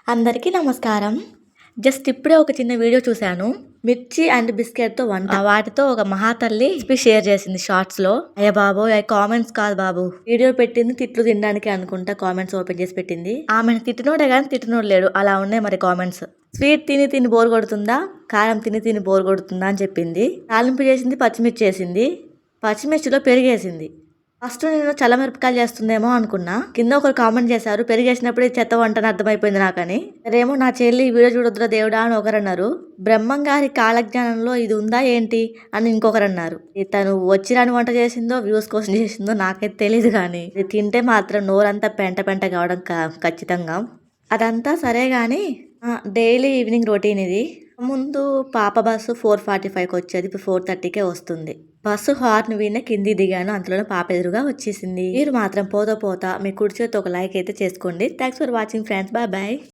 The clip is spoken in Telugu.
అందరికీ నమస్కారం. జస్ట్ ఇప్పుడే ఒక చిన్న వీడియో చూశాను. మిర్చి అండ్ బిస్కెట్‌తో వంట. వాటితో ఒక మహాతల్లి రెసిపీ షేర్ చేసింది షార్ట్స్‌లో. అయ్య బాబోయ్! అయి కామెంట్స్ కాదు బాబు. వీడియో పెట్టింది తిట్లు తినడానికి అనుకుంటా కామెంట్స్ ఓపెన్ చేసి పెట్టింది. ఆమెను తిట్టినోడే గాని తిట్టినోడు లేడు. అలా ఉన్నాయి మరి కామెంట్స్. స్వీట్ తిని తిని బోర్ కొడుతుందా? కారం తిని తిని బోర్ కొడుతుందా అని చెప్పింది. తాలింపు చేసింది, పచ్చిమిర్చి చేసింది. పచ్చిమిర్చిలో పెరిగేసింది. ఫస్ట్ నేను చల్లమిరపకాయలు చేస్తుందేమో అనుకున్నా. కింద ఒకరు కామెంట్ చేశారు, పెరిగేసినప్పుడు ఇది చెత్త వంట అని అర్థమైపోయింది నాకని. అదేమో నా చెల్లి ఈ వీడియో చూడొద్దురా దేవుడా అని ఒకరన్నారు. బ్రహ్మం గారి కాలజ్ఞానంలో ఇది ఉందా ఏంటి అని ఇంకొకరన్నారు. తను వచ్చిరాని వంట చేసిందో వ్యూస్ కోసం చేసిందో నాకైతే తెలీదు, కానీ ఇది తింటే మాత్రం నోరంతా పెంట పెంట కావడం ఖచ్చితంగా. అదంతా సరే గాని డైలీ ఈవినింగ్ రొటీన్ ఇది. ముందు పాప బస్సు 4:45కి వచ్చేది, ఇప్పుడు 4:30కే వస్తుంది. బస్సు హార్న్ వినే కింది దిగాను, అంతలోనే పాప ఎదురుగా వచ్చేసింది. మీరు మాత్రం పోతా మీ కుడి చేతితో ఒక లైక్ అయితే చేసుకోండి. Thanks for watching friends, bye bye.